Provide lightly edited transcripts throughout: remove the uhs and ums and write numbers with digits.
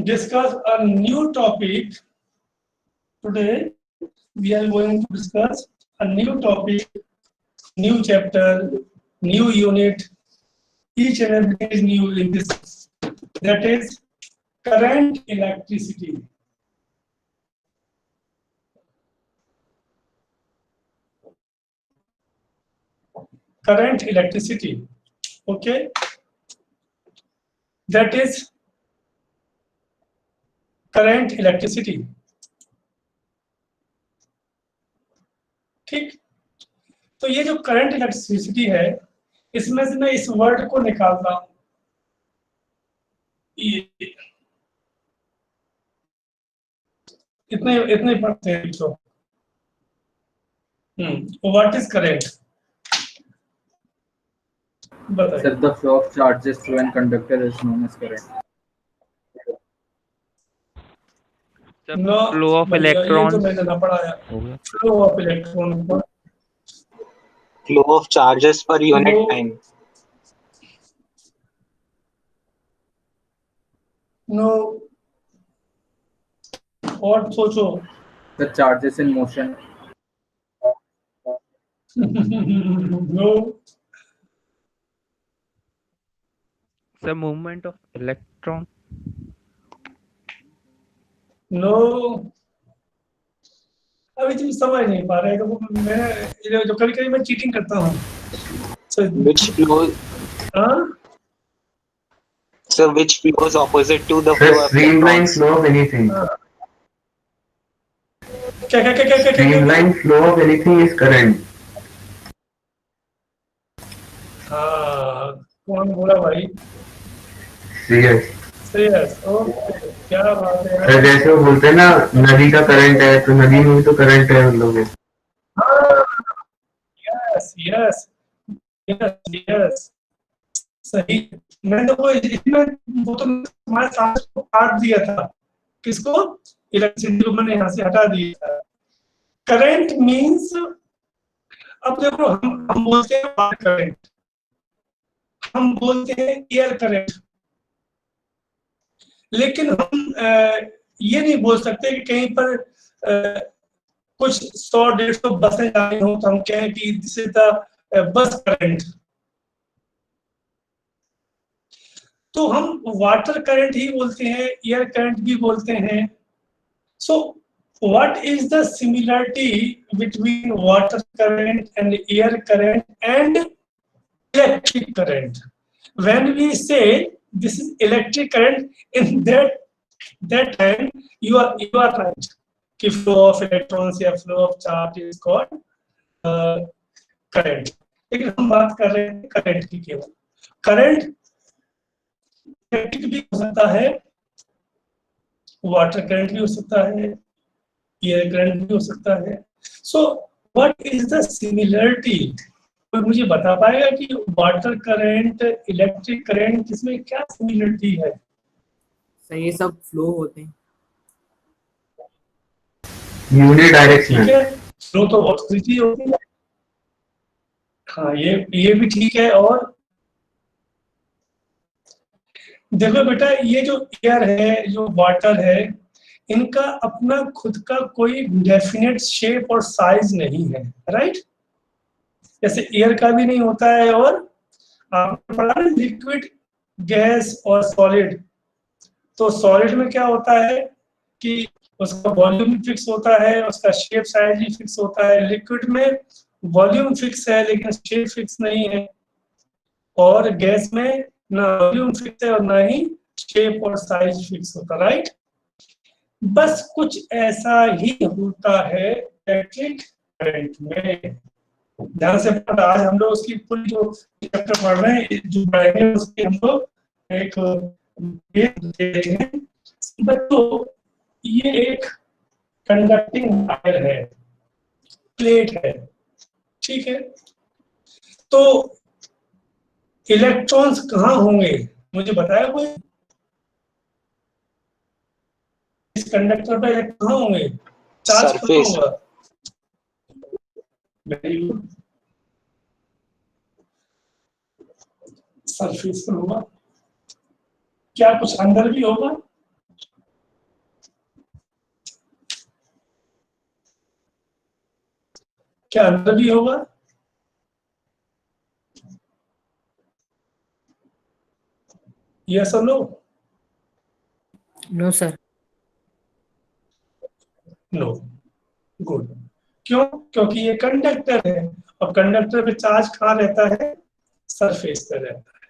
discuss a new topic. Today we are going to discuss a new topic, new chapter, new unit. Each and everything is new in this. That is current electricity. Current electricity. Okay. That is current electricity. ठीक, तो ये जो current electricity है, इसमें से मैं इस word को निकालता हूं, इतने इतने पढ़ते हैं तो व्हाट इज करंट? बताइए। Sir, the flow of charges through an conductor is known as current. No, flow of ये तो इलेक्ट्रॉन्स मैंने ना पढ़ाया। हो गया। फ्लो ऑफ इलेक्ट्रॉन पर Flow of charges per unit No. time. No, और सोचो। The charges in motion. No, The movement of electron. No, अभी तुम समझ नहीं पा रहे, तो मैं जो कभी कभी मैं चीटिंग करता हूँ। Which flows, हाँ, so which flows opposite to the The flow of streamline electrons. flow of anything. क्या Streamline flow of anything is current. हाँ, कौन बोला भाई? Yes. श्रेयस, ओके, क्या बात है सर जैसे वो बोलते हैं ना नदी का करंट है, तो नदी में भी तो करंट है उन लोगों के। यस यस यस यस, सही। मैंने वो इसमें वो तो हमारे साथ को काट दिया था, किसको? इलेक्ट्रिसिटी को मैंने यहाँ से हटा दिया था। करंट मींस, अब देखो हम बोलते हैं वाटर करंट, हम बोलते हैं एयर करंट, लेकिन हम ये नहीं बोल सकते कि कहीं पर कुछ 100-150 बसें जा रही हो तो हम कहें कि this is the bus current. तो हम वाटर करंट ही बोलते हैं, एयर करंट भी बोलते हैं। So what is the similarity between water current and air current and electric current? When we say this is electric current, in that time you are right कि flow of electrons या flow of charge is called current। लेकिन हम बात कर रहे हैं current की केवल। करंट इलेक्ट्रिक भी हो सकता है, वाटर करंट भी हो सकता है, एयर करंट भी हो सकता है। सो व्हाट इज द सिमिलरिटी? कोई मुझे बता पाएगा कि वाटर करंट, इलेक्ट्रिक करंट, इसमें क्या सिमिलरिटी है? सर ये सब फ्लो होते हैं। यूनिडायरेक्शनल। ठीक है, फ्लो तो बहुत सी होती है। हाँ, ये भी ठीक है। और देखो बेटा, ये जो एयर है, जो वाटर है, इनका अपना खुद का कोई डेफिनेट शेप और साइज नहीं है, राइट? जैसे एयर का भी नहीं होता है। और आपने पढ़ा ना लिक्विड, गैस और सॉलिड। तो सॉलिड में क्या होता है कि उसका वॉल्यूम फिक्स होता है, उसका शेप साइज भी फिक्स होता है। लिक्विड में वॉल्यूम फिक्स है लेकिन शेप फिक्स नहीं है, और गैस में ना वॉल्यूम फिक्स है और ना ही शेप और साइज फिक्स होता, राइट? बस कुछ ऐसा ही होता है इलेक्ट्रिक करंट में। ध्यान से पढ़ा, आज हम लोग उसकी पूरी जो चैप्टर पढ़ रहे हैं, जो पढ़ेंगे उसकी हम लोग एक देखेंगे। बच्चों, ये एक कंडक्टिंग वायर है, प्लेट है, ठीक है? तो इलेक्ट्रॉन्स कहाँ होंगे, मुझे बताया कोई? इस कंडक्टर पे इलेक्ट्रॉन कहाँ होंगे? चार्ज कहाँ Surface. होगा? वेरी गुड, सरफेस पर होगा। क्या कुछ अंदर भी होगा? क्या अंदर भी होगा? यस और no? No sir. No. Good. क्यों? क्योंकि ये कंडक्टर है और कंडक्टर पे चार्ज कहाँ रहता है? सरफेस पे रहता है।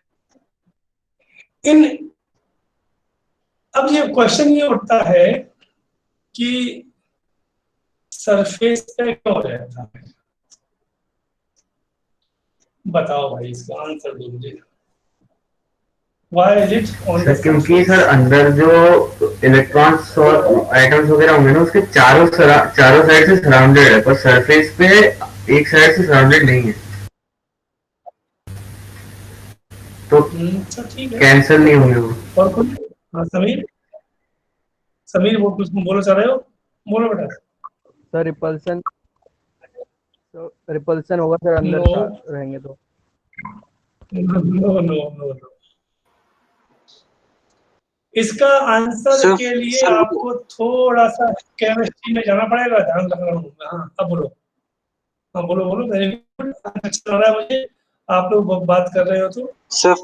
अब ये क्वेश्चन ये उठता है कि सरफेस पे क्यों रहता है? बताओ भाई, इसका आंसर दो मुझे। Why is it on the sir क्योंकि surface? सर अंदर जो इलेक्ट्रॉन्स और आइटम्स वगैरह होंगे ना उसके चारों साइड से सराउंडेड है, पर सरफेस पे एक साइड से सराउंडेड नहीं है, तो अच्छा ठीक है। कैंसिल नहीं होंगे वो। और कुछ? हाँ समीर, समीर वो कुछ बोलना चाह रहे हो? बोलो बेटा। सर रिपल्सन होगा सर अंदर नो रहेंगे तो। No no no no. इसका आंसर सर के लिए सर आपको थोड़ा सा केमिस्ट्री में जाना पड़ेगा, ध्यान रखना होगा। हाँ अब बोलो। हाँ बोलो बोलो, वेरी गुड, अच्छा लग रहा है मुझे आप लोग बात कर रहे हो तो। सर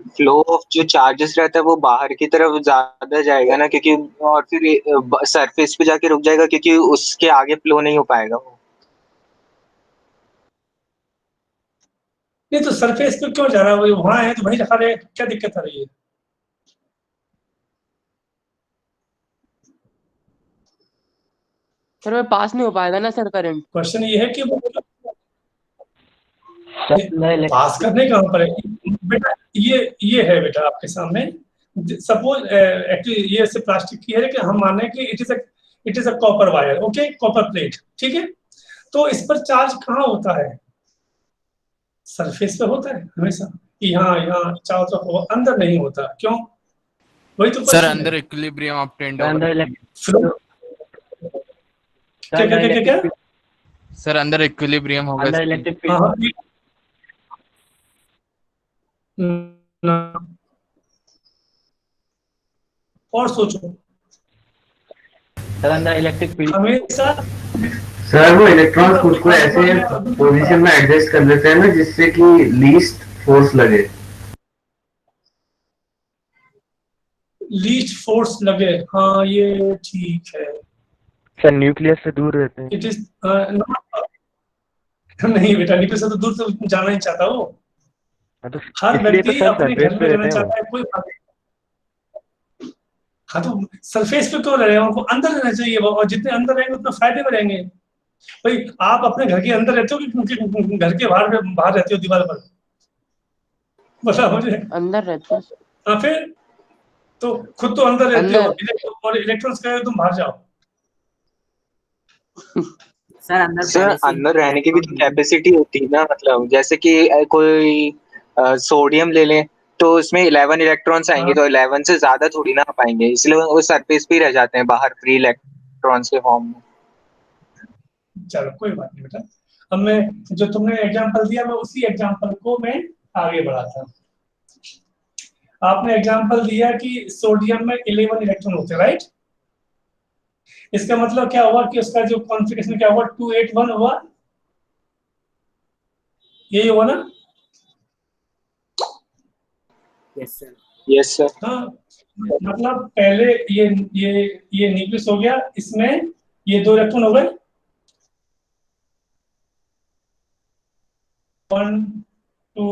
फ्लो ऑफ जो चार्जेस रहता है वो बाहर की तरफ ज्यादा जाएगा ना, क्योंकि और फिर सरफेस पे जाके रुक जाएगा क्योंकि उसके आगे फ्लो नहीं हो पाएगा वो। नहीं तो सरफेस पे क्यों जा रहा है? वो वहां है तो वहीं रखा रहे, क्या दिक्कत आ रही है? सर मैं पास नहीं हो पाएगा ना सर करंट। क्वेश्चन ये है कि वो सर पास करने कहाँ पर है बेटा? ये है बेटा आपके सामने। सपोज एक्चुअली ये से प्लास्टिक की है, लेकिन हम मान रहे हैं कि it is a copper wire, okay, copper plate, ठीक है। तो इस पर चार्ज कहाँ होता है? सरफेस पे होता है हमेशा। यहाँ यहाँ चारों तरफ हो, अंदर नहीं होता। क्यों? वही तो सर क्वेश्चन अंदर है। इक्विलिब्रियम ऑब्टेन्ड अंदर होगा। फ्लो क्या क्या क्या क्या क्या? सर अंदर इक्विलिब्रियम होगा अंदर इसके। इलेक्ट्रिक हाँ फील्ड। हाँ, ना, और सोचो। सर अंदर इलेक्ट्रिक फील्ड। हमेशा सर वो इलेक्ट्रॉन्स खुद को ऐसे पोजीशन में एडजस्ट कर देते हैं ना जिससे कि लीस्ट फोर्स लगे। लीस्ट फोर्स लगे, हाँ ये ठीक है। सर न्यूक्लियस से दूर रहते हैं। इट इज नहीं बेटा, न्यूक्लियस से तो दूर तो जाना ही चाहता वो। हाँ, तो हर इसलिए तो व्यक्ति सर अपने सरफेस घर पे में रहना रहते हैं वो। चाहता है, कोई बात नहीं। हाँ तो सरफेस पे क्यों रहेगा? उनको अंदर रहना चाहिए वो, और जितने अंदर रहेंगे उतना फायदे में रहेंगे। भाई आप अपने घर के अंदर रहते हो कि घर के बाहर रहते हो दीवार पर? बताओ मुझे। अंदर रहते हैं। हाँ फिर तो खुद तो अंदर रहते हो अंदर। और इलेक्ट्रॉन्स कहे तुम बाहर जाओ। सर अंदर सर पहले से अंदर रहने की भी तो इलेक्ट्रॉन। कैपेसिटी होती है ना, मतलब जैसे कि कोई सोडियम ले लें तो उसमें 11 इलेक्ट्रॉन्स आएंगे, हाँ तो 11 से ज्यादा थोड़ी ना आ पाएंगे, इसलिए वो सरफेस पे ही रह जाते हैं बाहर फ्री इलेक्ट्रॉन्स के फॉर्म में। चलो कोई बात नहीं बेटा। अब मैं जो तुमने एग्जांपल दिया मैं उसी एग्जांपल को मैं आगे बढ़ाता हूँ। आपने एग्जांपल दिया कि सोडियम में 11 इलेक्ट्रॉन होते हैं, राइट? इसका मतलब क्या हुआ कि उसका जो कॉन्फिगरेशन क्या हुआ? 281 हुआ, यही हुआ ना? Yes sir. Yes sir. हाँ, मतलब पहले ये न्यूक्लियस हो गया, इसमें ये 2 इलेक्ट्रॉन हो गए, 1 2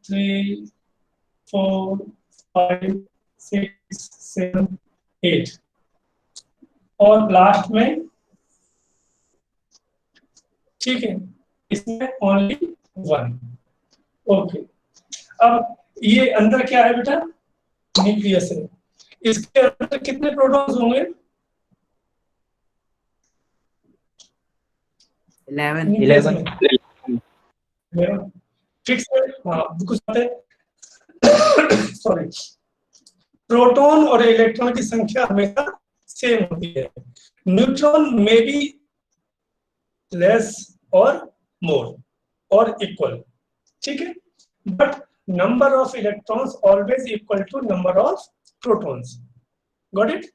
3 4 5 6 7 8, और लास्ट में, ठीक है, इसमें ओनली 1। ओके, अब ये अंदर क्या है बेटा? न्यूक्लियस है। इसके अंदर कितने प्रोटॉन्स होंगे? 11। न्यूक्लियस में फिक्स है। हाँ कुछ बात है, सॉरी। प्रोटॉन और इलेक्ट्रॉन की संख्या हमेशा सेम होती है। न्यूट्रॉन में बी लेस और मोर और इक्वल, ठीक है, but number of electrons always equal to number of protons. Got it?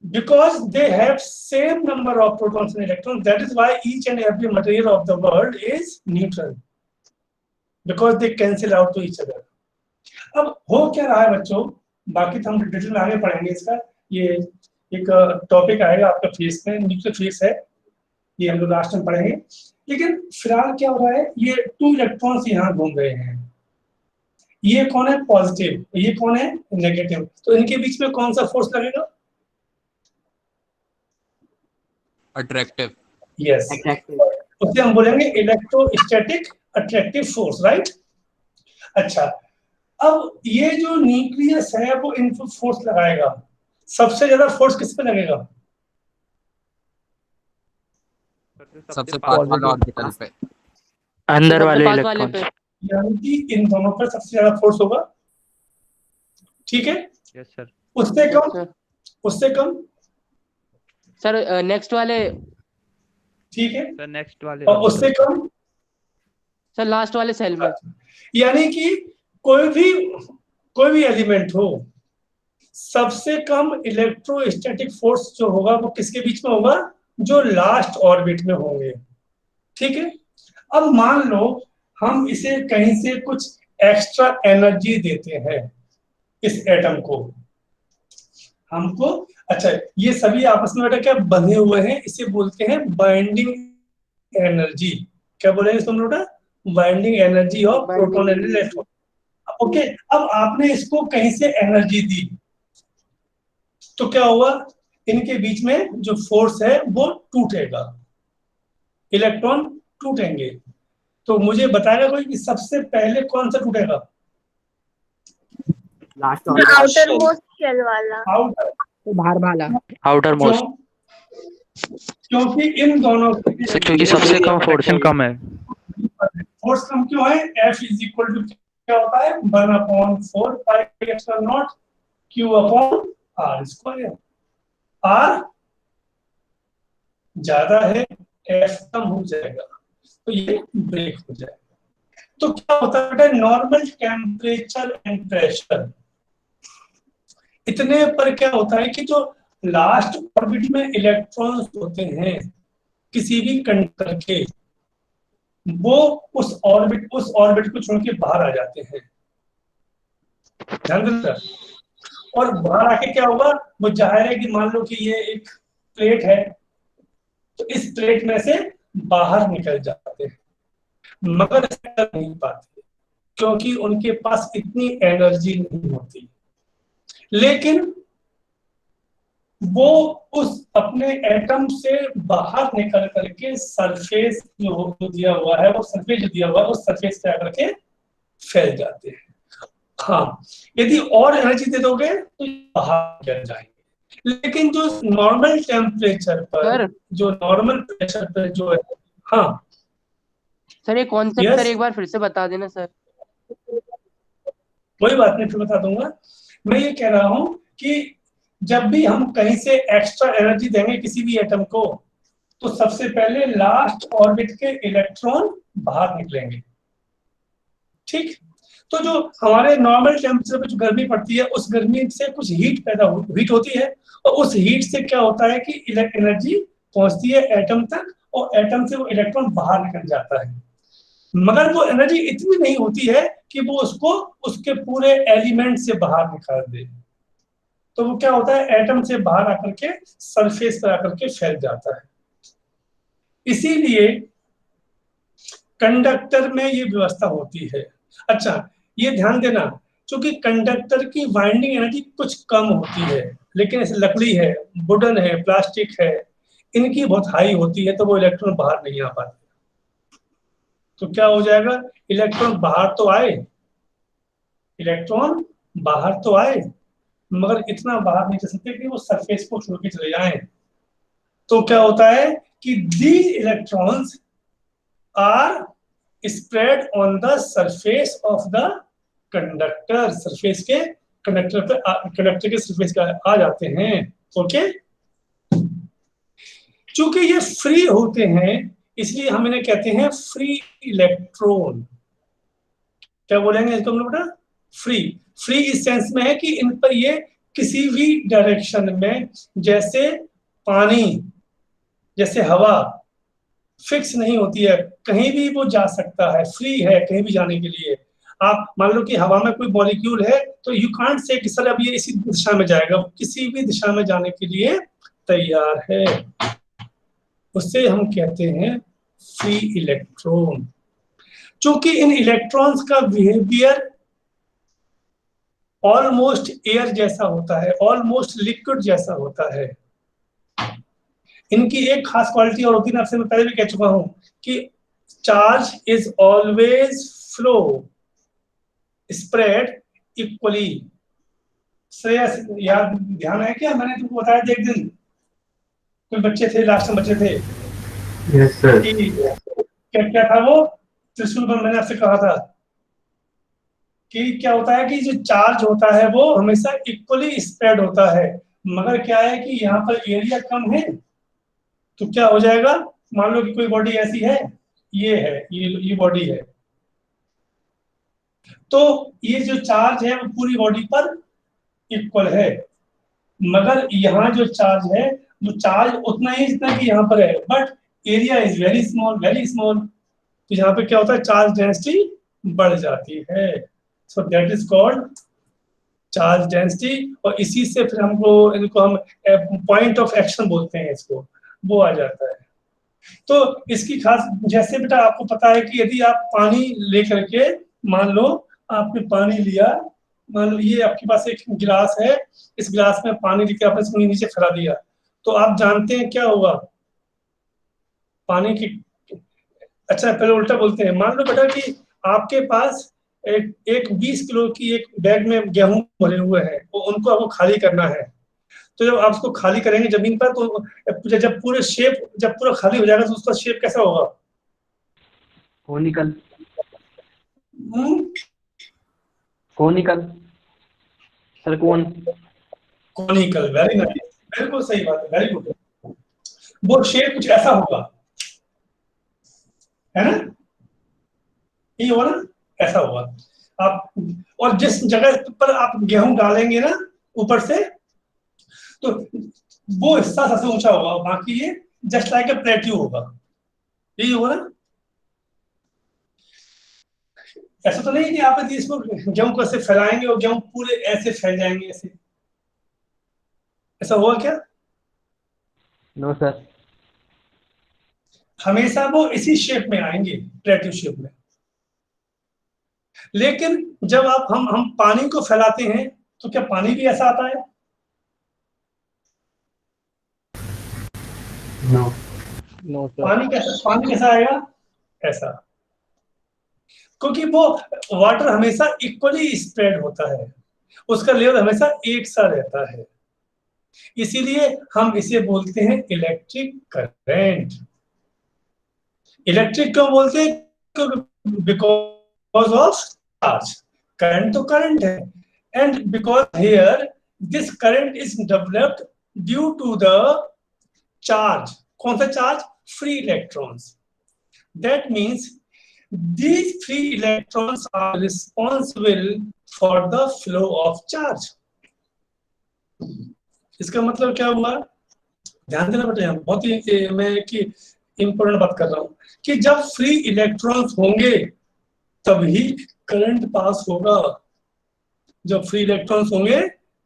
because they have same number of protons and electrons. That is why each and every material of the world is neutral, because they cancel out to each other. अब हो क्या रहा है बच्चों, बाकी तो हम detail में आगे पढ़ेंगे इसका, ये एक टॉपिक आएगा आपका फिजिक्स में, न्यूक्लियर फिजिक्स है, ये हम लोग लास्ट में पढ़ेंगे। लेकिन फिलहाल क्या हो रहा है, ये 2 इलेक्ट्रॉन्स यहाँ घूम रहे हैं, ये कौन है पॉजिटिव, ये कौन है नेगेटिव, तो इनके बीच में कौन सा फोर्स लगेगा? अट्रैक्टिव। यस, उसे हम बोलेंगे इलेक्ट्रोस्टैटिक अट्रैक्टिव फोर्स, राइट। अच्छा, अब ये जो न्यूक्लियस है वो इन फोर्स लगाएगा, सबसे ज्यादा फोर्स किस पे लगेगा? सबसे पास वाला ऑर्बिटल पे, अंदर वाले पास वाले इलेक्ट्रॉन। पे। यानी कि इन दोनों पर सबसे ज्यादा फोर्स होगा, ठीक है। Yes sir. उससे कम, उससे कम सर नेक्स्ट वाले, ठीक है, सर नेक्स्ट वाले, और उससे कम सर लास्ट वाले सेल में। यानी कि कोई भी एलिमेंट हो, सबसे कम इलेक्ट्रोस्टैटिक फोर्स जो होगा वो किसके बीच में होगा? जो लास्ट ऑर्बिट में होंगे, ठीक है। अब मान लो हम इसे कहीं से कुछ एक्स्ट्रा एनर्जी देते हैं इस एटम को, हमको, अच्छा ये सभी आपस में बेटा क्या बंधे हुए हैं, इसे बोलते हैं बाइंडिंग एनर्जी। क्या बोलेंगे इसको बेटा? Binding energy of proton and electron. Okay, अब आपने इसको कहीं से एनर्जी दी तो क्या हुआ? इनके बीच में जो फोर्स है वो टूटेगा, इलेक्ट्रॉन टूटेंगे। तो मुझे बताएगा कोई कि सबसे पहले कौन सा टूटेगा? लास्ट आउटर मोस्ट शेल वाला, आउटर, बाहर वाला, आउटर मोस्ट, क्योंकि इन दोनों सर क्योंकि सबसे कम फोर्स कम है। फोर्स कम क्यों है? F इज इक्वल टू क्या होता है? 1/4 pi epsilon not Q upon R square. R ज्यादा है, F कम हो जाएगा, तो ये ब्रेक हो जाएगा। तो क्या होता है? नॉर्मल टेम्परेचर एंड प्रेशर इतने पर क्या होता है कि जो लास्ट ऑर्बिट में इलेक्ट्रॉन्स होते हैं किसी भी कंडक्टर के, वो उस ऑर्बिट को छोड़ के बाहर आ जाते हैं, ध्यान देना। और बाहर आके क्या होगा? वो जाहिर है कि मान लो कि ये एक प्लेट है, तो इस प्लेट में से बाहर निकल जाते हैं, मगर ऐसा कर नहीं पाते क्योंकि उनके पास इतनी एनर्जी नहीं होती। लेकिन वो उस अपने एटम से बाहर निकल करके सरफेस जो दिया हुआ है, वो सरफेस जो दिया हुआ है उस सरफेस पे आकर के फैल जाते हैं। हाँ, यदि और एनर्जी दे दोगे तो बाहर निकल जाएंगे। लेकिन जो नॉर्मल टेम्परेचर पर, जो नॉर्मल प्रेशर पर जो है, हाँ सर ये कॉन्सेप्ट Yes. सर एक बार फिर से बता देना सर। कोई बात नहीं, फिर बता दूंगा। मैं ये कह रहा हूं कि जब भी हम कहीं से एक्स्ट्रा एनर्जी देंगे किसी भी एटम को, तो सबसे पहले लास्ट ऑर्बिट के इलेक्ट्रॉन बाहर निकलेंगे, ठीक। तो जो हमारे नॉर्मल टेम्परेचर पे जो गर्मी पड़ती है, उस गर्मी से कुछ हीट हीट होती है, और उस हीट से क्या होता है कि एनर्जी पहुंचती है एटम तक, और एटम से वो इलेक्ट्रॉन बाहर निकल जाता है। मगर वो एनर्जी इतनी नहीं होती है कि वो उसको उसके पूरे एलिमेंट से बाहर निकाल दे। तो वो क्या होता है? एटम से बाहर आकर के सरफेस पर आकर के फैल जाता है। इसीलिए कंडक्टर में ये व्यवस्था होती है। अच्छा, ये ध्यान देना, क्योंकि कंडक्टर की वाइंडिंग एनर्जी कुछ कम होती है, लेकिन ऐसे लकड़ी है, वुडन है, प्लास्टिक है, इनकी बहुत हाई होती है, तो वो इलेक्ट्रॉन बाहर नहीं आ पाते। तो क्या हो जाएगा? इलेक्ट्रॉन बाहर तो आए, इलेक्ट्रॉन बाहर तो आए, मगर इतना बाहर नहीं जा सकते कि वो सरफेस को छोड़ के चले जाएं। तो क्या होता है कि these electrons are spread on the surface of the conductor, surface के कंडक्टर के सरफेस का आ जाते हैं। ओके, चूंकि ये फ्री होते हैं इसलिए हम इन्हें कहते हैं फ्री इलेक्ट्रॉन। क्या बोलेंगे इसको हम लोग बेटा? फ्री। फ्री इस सेंस में है कि इन पर ये किसी भी डायरेक्शन में, जैसे पानी, जैसे हवा फिक्स नहीं होती है, कहीं भी वो जा सकता है, फ्री है कहीं भी जाने के लिए। आप मान लो कि हवा में कोई मॉलिक्यूल है तो यू कांट से कि सर अब ये इसी दिशा में जाएगा, वो किसी भी दिशा में जाने के लिए तैयार है। उससे हम कहते हैं फ्री इलेक्ट्रॉन। चूंकि इन इलेक्ट्रॉन्स का बिहेवियर ऑलमोस्ट एयर जैसा होता है, ऑलमोस्ट लिक्विड जैसा होता है। इनकी एक खास क्वालिटी और होती है, आपसे मैं पहले भी कह चुका हूं कि charge is always flow spread equally. Shreyas याद ध्यान है क्या, मैंने तुमको बताया था एक दिन, कोई बच्चे थे, लास्ट में बच्चे थे, यस सर। क्या क्या था वो त्रिशूल पर, मैंने आपसे कहा था कि क्या होता है कि जो चार्ज होता है वो हमेशा इक्वली स्प्रेड होता है, मगर क्या है कि यहाँ पर एरिया कम है, तो क्या हो जाएगा, मान लो कि कोई बॉडी ऐसी है, ये है, ये बॉडी है, तो ये जो चार्ज है वो पूरी बॉडी पर इक्वल है, मगर यहाँ जो चार्ज है वो चार्ज उतना ही जितना कि यहाँ पर है, but area is very small, very small. तो यहाँ पे क्या होता है, चार्ज डेंसिटी बढ़ जाती है, so that is called charge density. और इसी से फिर इनको हम पॉइंट ऑफ एक्शन बोलते हैं, इसको, वो आ जाता है। तो इसकी खास, जैसे बेटा आपको पता है कि यदि आप पानी लेकर के, मान लो आपने पानी लिया, मान लो ये आपके पास एक गिलास है, इस गिलास में पानी लेकर आपने इसको नीचे फैला दिया, तो आप जानते हैं क्या होगा पानी की। अच्छा पहले उल्टा बोलते हैं, मान लो बेटा कि आपके पास एक 20 किलो की एक बैग में गेहूं भरे हुए हैं, वो उनको आपको खाली करना है। तो जब आप उसको खाली करेंगे जमीन पर, तो जब पूरा खाली हो जाएगा तो उसका शेप कैसा होगा? Conical. Conical sir, conical, very nice, बिल्कुल सही बात है, वेरी गुड। वो शेप कुछ ऐसा होगा, है ना, ये होगा ना, ऐसा होगा। आप और जिस जगह पर आप गेहूं डालेंगे ना ऊपर से, तो वो हिस्सा सबसे ऊंचा होगा, बाकी ये जस्ट लाइक ए प्लेट्यू होगा, यही होगा ना। ऐसा तो नहीं कि आप यदि इसको गेहूं को ऐसे फैलाएंगे और गेहूं पूरे ऐसे फैल जाएंगे, ऐसे, ऐसा होगा क्या? No sir. हमेशा वो इसी शेप में आएंगे, प्लेट्यू शेप में। लेकिन जब हम पानी को फैलाते हैं तो क्या पानी भी ऐसा आता है? No no sir. पानी कैसा आएगा? ऐसा, क्योंकि वो वाटर हमेशा इक्वली स्प्रेड होता है, उसका लेवल हमेशा एक सा रहता है, इसीलिए हम इसे बोलते हैं इलेक्ट्रिक करंट। इलेक्ट्रिक क्यों बोलते हैं? Because of charge. करंट तो करंट है, and because here this current is developed due to the charge. कौन सा charge? Free electrons. That means these free electrons are responsible for the flow of charge। इसका मतलब क्या हुआ? ध्यान देना बेटा, बहुत ही मैं एक इंपॉर्टेंट बात कर रहा हूं कि जब फ्री इलेक्ट्रॉन्स होंगे तभी करंट पास होगा। जब फ्री इलेक्ट्रॉन्स होंगे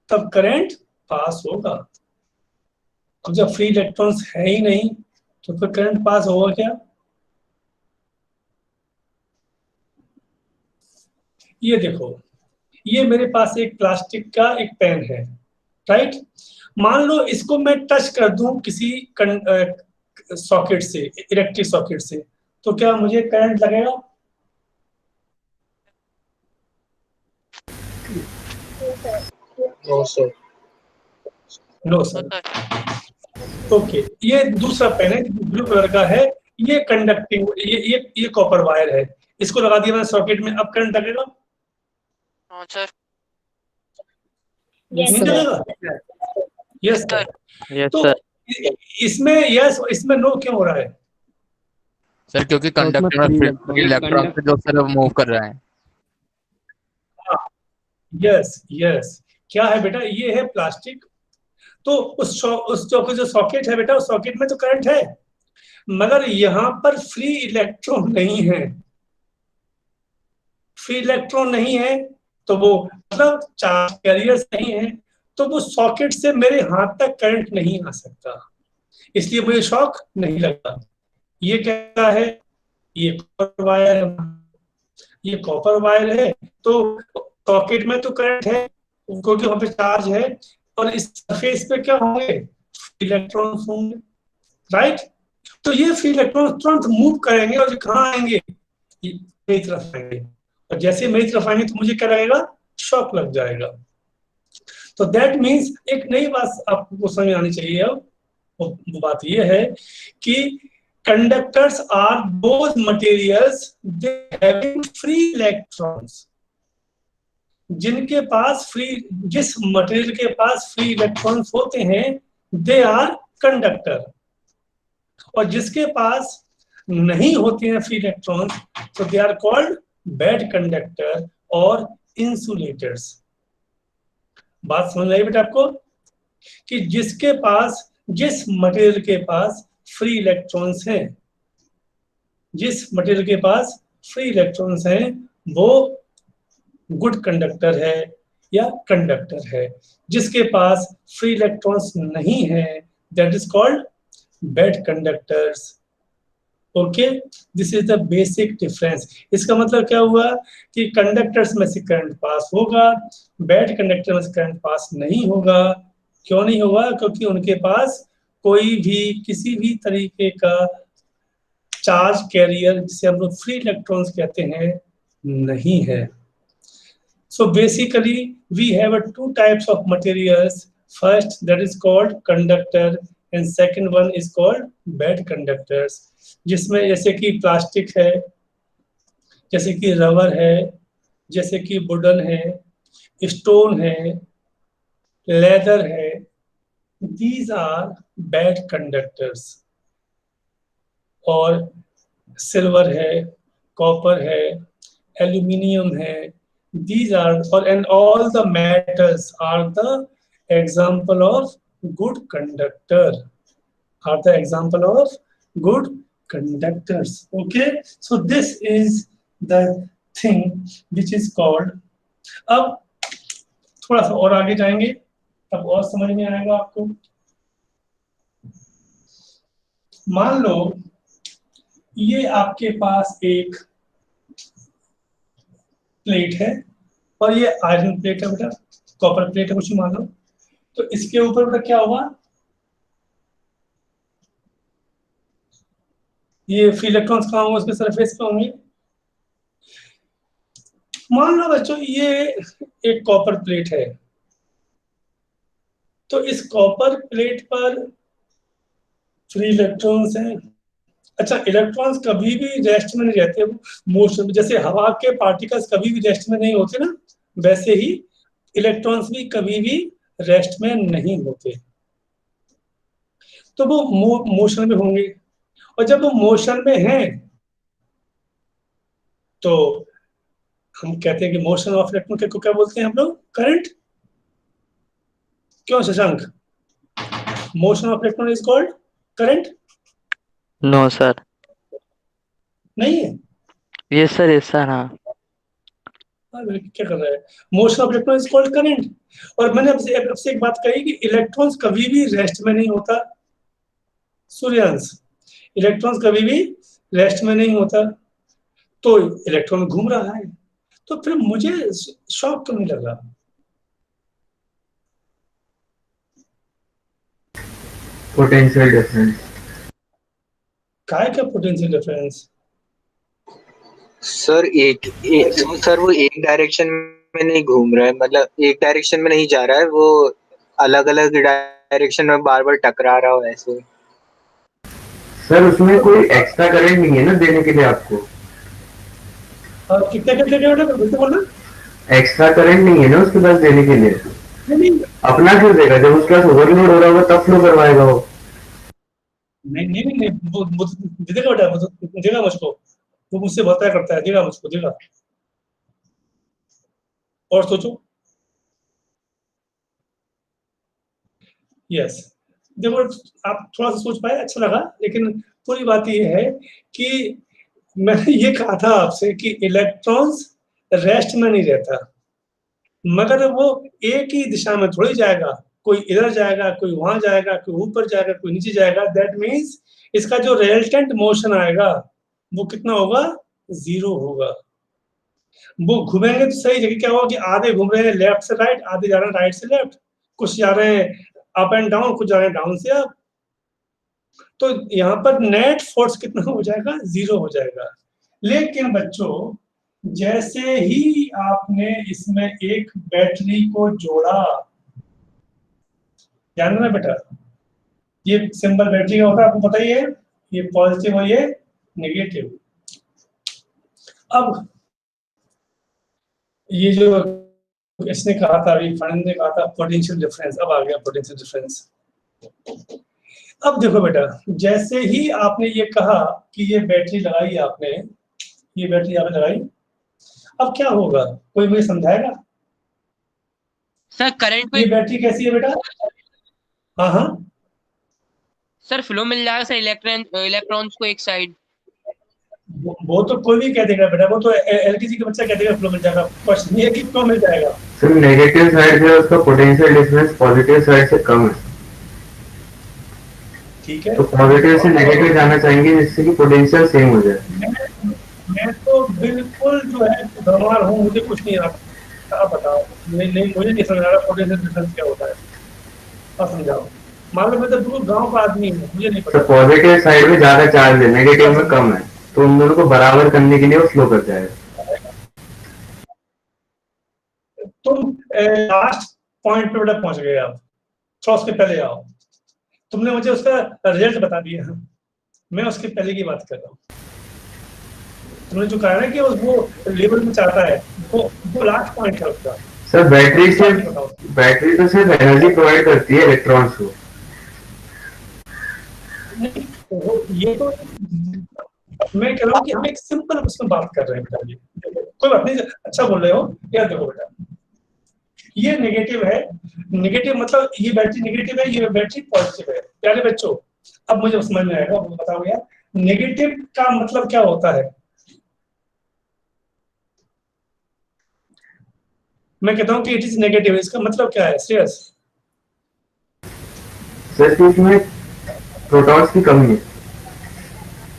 तब करंट पास होगा। अब जब फ्री इलेक्ट्रॉन्स है ही नहीं तो फिर करंट पास होगा क्या? ये देखो, ये मेरे पास एक प्लास्टिक का एक पेन है, राइट। मान लो इसको मैं टच कर दूं किसी सॉकेट से, इलेक्ट्रिक सॉकेट से, तो क्या मुझे करंट लगेगा? No sir. No sir. Okay, ये दूसरा पेन है, ब्लू कलर का है, ये कंडक्टिंग, ये कॉपर वायर है, इसको लगा दिया मैंने सॉकेट में, अब करंट लगेगा? सर। Yes, नहीं sir. लगेगा? Yes sir. यस तो सर। इसमें यस, इसमें नो क्यों हो रहा है? सर क्योंकि उसमें कंडक्टर free में इलेक्ट्रॉन से जो सर मूव कर रहा है। यस यस, क्या है बेटा, ये है प्लास्टिक। तो उस जो सॉकेट है बेटा, उस सॉकेट में तो करंट है, मगर यहां पर फ्री इलेक्ट्रॉन नहीं है। फ्री इलेक्ट्रॉन नहीं है तो वो मतलब चार्ज कैरियर्स नहीं है, तो वो सॉकेट से मेरे हाथ तक करंट नहीं आ सकता, इसलिए मुझे शॉक नहीं लगा। ये क्या है, ये कॉपर वायर है, ये कॉपर वायर है, तो सॉकेट में तो करंट है क्योंकि वहां पे चार्ज है, और इस सरफेस पे क्या होंगे, इलेक्ट्रॉन्स होंगे, राइट। तो ये फ्री इलेक्ट्रॉन तुरंत मूव करेंगे और कहाँ आएंगे, मेरी तरफ आएंगे, और जैसे मेरी तरफ आएंगे तो मुझे क्या लगेगा, शॉक लग जाएगा। तो दैट मीन्स एक नई बात आपको समझ आनी चाहिए अब, वो बात ये है कि conductors are those materials they having free electrons, जिनके पास फ्री, जिस मटेरियल के पास फ्री इलेक्ट्रॉन्स होते हैं दे आर कंडक्टर, और जिसके पास नहीं होते हैं फ्री इलेक्ट्रॉन्स तो they are called bad conductor और इंसुलेटर्स। बात समझ आई बेटा आपको, कि जिसके पास, जिस मटेरियल के पास फ्री इलेक्ट्रॉन्स हैं, जिस मटेरियल के पास फ्री इलेक्ट्रॉन्स हैं वो गुड कंडक्टर है या कंडक्टर है, जिसके पास फ्री इलेक्ट्रॉन्स नहीं है that is called bad conductors. Okay, this is the basic difference. इसका मतलब क्या हुआ कि कंडक्टर्स में से करंट पास होगा, बैड कंडक्टर में से करंट पास नहीं होगा। क्यों नहीं होगा, क्योंकि उनके पास कोई भी किसी भी तरीके का चार्ज कैरियर, जिसे हम लोग फ्री इलेक्ट्रॉन्स कहते हैं, नहीं है। So basically we have two types of materials. First that is called conductor and second one is called bad conductors. जिसमें जैसे कि प्लास्टिक है, जैसे कि रबर है, जैसे कि वुडन है, स्टोन है, लेदर है, these are bad conductors। और सिल्वर है, कॉपर है, एल्यूमिनियम है, these are and all the metals are the example of good conductor, are the example of good conductors। Okay, so this is the thing which is called, अब थोड़ा सा और आगे जाएंगे तब और समझ में आएगा आपको। मान लो ये आपके पास एक प्लेट है और ये आयरन प्लेट है बेटा, कॉपर प्लेट है कुछ मान लो, तो इसके ऊपर बेटा क्या होगा, ये फ्री इलेक्ट्रॉन्स कहाँ होंगे, उसके सरफेस पे होंगे। मान लो बच्चों ये एक कॉपर प्लेट है, तो इस कॉपर प्लेट पर फ्री इलेक्ट्रॉन्स हैं। अच्छा, इलेक्ट्रॉन्स कभी भी रेस्ट में नहीं रहते, मोशन, जैसे हवा के पार्टिकल्स कभी भी रेस्ट में नहीं होते ना, वैसे ही इलेक्ट्रॉन्स भी कभी भी रेस्ट में नहीं होते, तो वो मोशन में होंगे। और जब वो मोशन में हैं तो हम कहते हैं कि मोशन ऑफ इलेक्ट्रॉन को क्या बोलते हैं हम लोग, करंट। क्यों Shashank, motion of electron is called current? No sir. नहीं है? Yes sir, yes sir. हाँ क्या कर रहा है, motion of electron is called current. और मैंने आपसे एक बात कही कि इलेक्ट्रॉन्स कभी भी रेस्ट में नहीं होता, सूर्यांश, इलेक्ट्रॉन्स कभी भी रेस्ट में नहीं होता, तो इलेक्ट्रॉन घूम रहा है, तो फिर मुझे शॉक क्यों नहीं लगा? Potential difference. काय का पोटेंशियल डिफरेंस? सर सर वो एक डायरेक्शन में नहीं घूम रहा है, मतलब एक डायरेक्शन में नहीं जा रहा है, वो अलग अलग डायरेक्शन में बार बार टकरा रहा हो ऐसे। सर उसमें कोई एक्स्ट्रा करंट नहीं है ना देने के लिए आपको? और कितने कितने बेटा बोलना, एक्स्ट्रा करंट नहीं है ना उसके पास देने के लिए? नहीं, अपना क्यों देगा, जब उसके पास ओवरलोड हो रहा होगा तब फ्लो करवाएगा वो। नहीं नहीं नहीं, देगा बेटा, देगा मुझको, वो मुझसे बहुत प्यार करता है, देगा मुझको, देगा। और सोचो, यस, देखो आप थोड़ा सा सोच पाए, अच्छा लगा, लेकिन पूरी बात ये है कि मैंने ये कहा था आपसे कि इलेक्ट्रॉन्स रेस्ट में नहीं रहता, मगर वो एक ही दिशा में थोड़ी जाएगा, कोई इधर जाएगा, कोई वहां जाएगा, कोई ऊपर जाएगा, कोई नीचे जाएगा। दैट मीन्स इसका जो रिजल्टेंट मोशन आएगा वो कितना होगा? 0 होगा। वो घूमेंगे तो सही, जगह क्या होगा कि आधे घूम रहे हैं लेफ्ट से राइट, आधे जा रहे हैं राइट से लेफ्ट, कुछ जा रहे हैं अप एंड डाउन, कुछ जा रहे हैं डाउन से अप। तो यहाँ पर नेट फोर्स कितना हो जाएगा? 0 हो जाएगा। लेकिन बच्चों, जैसे ही आपने इसमें एक बैटरी को जोड़ा, ध्यान देना बेटा, ये सिंबल बैटरी का होता है, आपको पता ही है, ये पॉजिटिव और ये नेगेटिव। अब ये जो इसने कहा था, अभी फर्नैंडो ने कहा था पोटेंशियल डिफरेंस, अब आ गया पोटेंशियल डिफरेंस। अब देखो बेटा, जैसे ही आपने ये कहा कि ये बैटरी लगाई आपने, ये बैटरी आपने लगाई, अब क्या होगा? कोई मुझे समझाएगा? सर करंट ये में बैटरी कैसी है बेटा? हाँ हाँ, सर फ्लो मिल जाएगा सर इलेक्ट्रॉन्स को एक साइड। वो तो कोई भी कह देगा बेटा, वो तो एलकेजी का बच्चा कह देगा फ्लो मिल जाएगा। क्वेश्चन ये कि फ्लो मिल जाएगा। सर नेगेटिव साइड से उसका पोटेंशियल डिफरेंस पॉजिटिव साइड से कम है, ठीक है, तो पॉजिटिव से नेगेटिव जाना चाहेंगे जिससे कि पोटेंशियल सेम हो जाए। मैं तो बिल्कुल जो है गंवार हूँ, मुझे कुछ नहीं आता। आप बताओ, नहीं मुझे नहीं समझ आ रहा पोटेंशियल डिफरेंस क्या होता है, आप समझाओ। मान लो मैं तो बिल्कुल गाँव का आदमी हूँ, मुझे नहीं सर पता। पॉजिटिव साइड में ज्यादा चार्ज है, नेगेटिव में कम है, तो उन दोनों को बराबर करने के लिए वो फ्लो कर जाएगा। तुम लास्ट पॉइंट पे बेटा पहुंच गए आप, थोड़ा उसके पहले आओ। तुमने मुझे उसका रिजल्ट बता दिया, मैं उसके पहले की बात कर रहा हूँ। तुमने जो कहा ना कि वो लेवल में चाहता है, वो लास्ट पॉइंट है उसका। सर बैटरी तो सिर्फ एनर्जी प्रोवाइड करती है इलेक्ट्रॉन्स को। नहीं, ये तो मैं कह रहा हूँ कि हम एक सिंपल उसमें बात कर रहे हैं बेटा। ये कोई बात नहीं, अच्छा बोल रहे हो। यार देखो बेटा, ये नेगेटिव है, नेगेटिव मतलब ये बैटरी नेगेटिव है, ये बैटरी पॉजिटिव है। प्यारे बच्चों, अब मुझे समझ में आएगा, बताओ यार नेगेटिव का मतलब क्या होता है? मैं कहता हूँ कि इट इज नेगेटिव, इसका मतलब क्या है? श्रेयस सर इसमें प्रोटॉन्स की कमी है,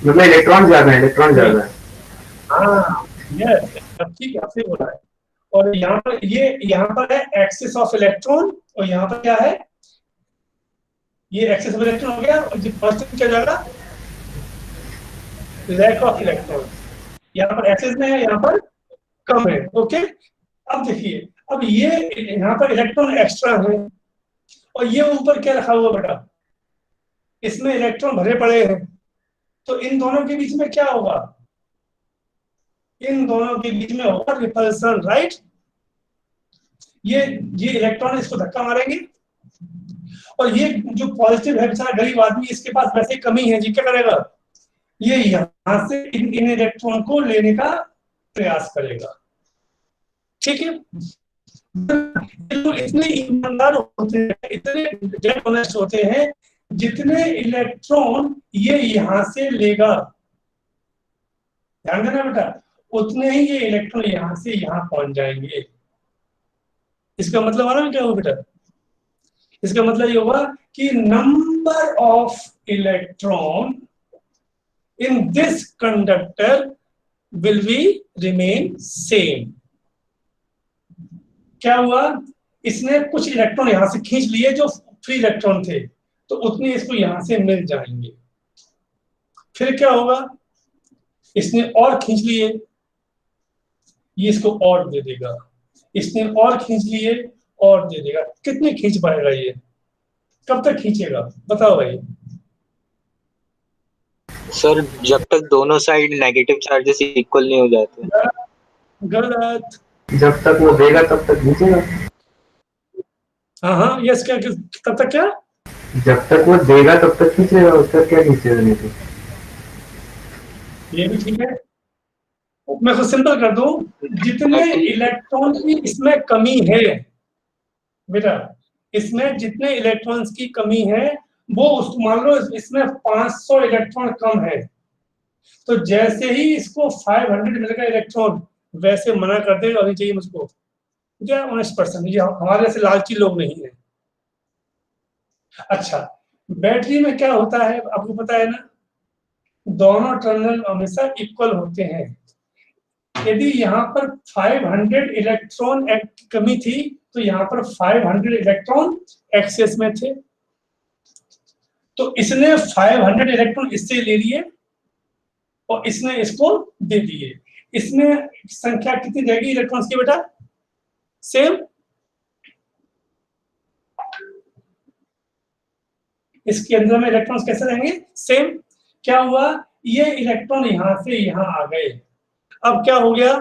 मतलब इलेक्ट्रॉन ज्यादा है। हाँ यस, ठीक है, आपने बोला है। और यहाँ पर है एक्सिस ऑफ इलेक्ट्रॉन, और यहाँ पर क्या है? ये एक्सिस ऑफ इलेक्ट्रॉन हो गया, और जो फर्स्ट क्या जाएगा? Lack of electron. यहाँ पर एक्सिस में है, यहाँ पर कम है। ओके, अब देखिए, अब ये यहाँ पर इलेक्ट्रॉन एक्स्ट्रा है, और ये ऊपर क्या रखा हुआ बेटा? इसमें इलेक्ट्रॉन भरे पड़े हैं। तो इन दोनों के बीच में क्या होगा? इन दोनों के बीच में होगा रिपल्सन, राइट? ये इलेक्ट्रॉन इसको धक्का मारेंगे, और ये जो पॉजिटिव है बेचारा गरीब आदमी, इसके पास वैसे कमी है जी, क्या करेगा? ये यहां से इन इलेक्ट्रॉन को लेने का प्रयास करेगा। ठीक है, इतने ईमानदार होते हैं, इतने डेड ऑनेस्ट होते हैं, जितने इलेक्ट्रॉन ये यहां से लेगा, ध्यान देना बेटा, उतने ही ये इलेक्ट्रॉन यहां से यहां पहुंच जाएंगे। इसका मतलब आ रहा है क्या हो बेटा? इसका मतलब ये होगा कि number of electron in this conductor will be remain same. क्या हुआ? इसने कुछ इलेक्ट्रॉन यहां से खींच लिए जो फ्री इलेक्ट्रॉन थे, तो उतने इसको यहां से मिल जाएंगे। फिर क्या होगा? इसने और खींच लिए, ये इसको और दे देगा, इसने और खींच लिए और दे देगा। कितने खींच पाएगा ये? कब तक खींचेगा बताओ भाई? सर जब तक दोनों साइड नेगेटिव चार्जेस इक्वल नहीं हो जाते। गलत। जब तक वो देगा तब तक खींचेगा। हाँ यस, क्या तब तक क्या? जब तक वो देगा तब तक खींचेगा, उसका क्या खींचेगा नहीं तो। ये भी ठीक है, मैं तो सिंपल कर दूं, जितने इलेक्ट्रॉन की इसमें कमी है बेटा, इसमें जितने इलेक्ट्रॉन्स की कमी है वो मान लो इसमें 500 इलेक्ट्रॉन कम है, तो जैसे ही इसको 500 मिलेगा इलेक्ट्रॉन वैसे मना कर देगा अभी चाहिए मुझको, क्या 19%। ये हमारे जैसे लालची लोग नहीं है। अच्छा, बैटरी में क्या होता है आपको पता है ना, दोनों टर्मिनल हमेशा इक्वल होते हैं। यदि यहाँ पर 500 इलेक्ट्रॉन की कमी थी तो यहाँ पर 500 इलेक्ट्रॉन एक्सेस में थे, तो इसने 500 इलेक्ट्रॉन इससे ले लिए और इसने इसको दे दिए। इसमें संख्या कितनी रहेगी इलेक्ट्रॉन्स की बेटा? सेम। इसके अंदर में इलेक्ट्रॉन्स कैसे रहेंगे? सेम। क्या हुआ, ये इलेक्ट्रॉन यहां से यहां आ गए, अब क्या हो गया,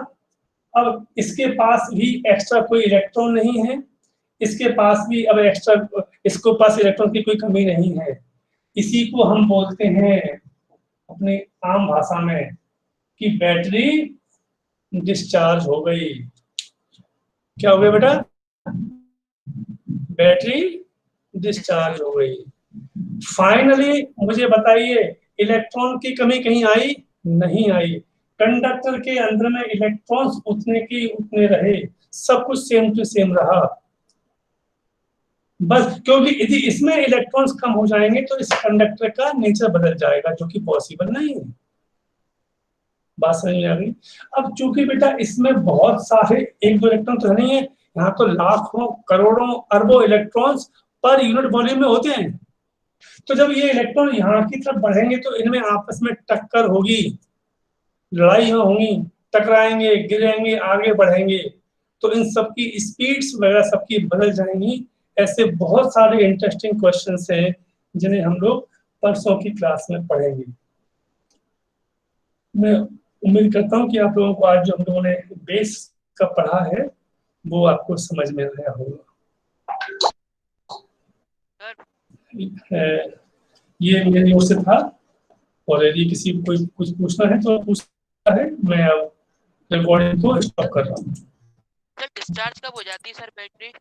अब इसके पास भी एक्स्ट्रा कोई इलेक्ट्रॉन नहीं है, इसके पास भी अब एक्स्ट्रा इसको पास इलेक्ट्रॉन की कोई कमी नहीं है। इसी को हम बोलते हैं अपने आम भाषा में कि बैटरी डिस्चार्ज हो गई। क्या हो गया बेटा? बैटरी डिस्चार्ज हो गई। फाइनली मुझे बताइए, इलेक्ट्रॉन की कमी कहीं आई? नहीं आई। कंडक्टर के अंदर में इलेक्ट्रॉन्स उतने के उतने रहे, सब कुछ सेम टू सेम रहा, बस क्योंकि यदि इसमें इलेक्ट्रॉन्स कम हो जाएंगे तो इस कंडक्टर का नेचर बदल जाएगा, जो कि पॉसिबल नहीं है। बात समझ में आ गई? अब चूंकि बेटा इसमें बहुत सारे एक दो इलेक्ट्रॉन तो नहीं है, यहाँ तो लाखों करोड़ों अरबों इलेक्ट्रॉन्स पर यूनिट वॉल्यूम में होते हैं, तो जब ये इलेक्ट्रॉन यहाँ की तरफ बढ़ेंगे तो इनमें आपस में टक्कर होगी, लड़ाई होंगी, टकराएंगे, गिरेंगे, आगे बढ़ेंगे, तो इन सबकी स्पीड्स वगैरह सबकी बदल जाएंगी। ऐसे बहुत सारे इंटरेस्टिंग क्वेश्चंस हैं जिन्हें हम लोग परसों की क्लास में पढ़ेंगे। मैं उम्मीद करता हूँ कि आप लोगों को आज जो हम लोगों ने बेस का पढ़ा है वो आपको समझ में आया होगा। ये मेरी ओर से था, और यदि किसी को कोई कुछ पूछना है तो पूछना है। मैं अब रिकॉर्डिंग को स्टॉप कर रहा हूँ। सर डिस्चार्ज कब हो जाती है सर बैटरी?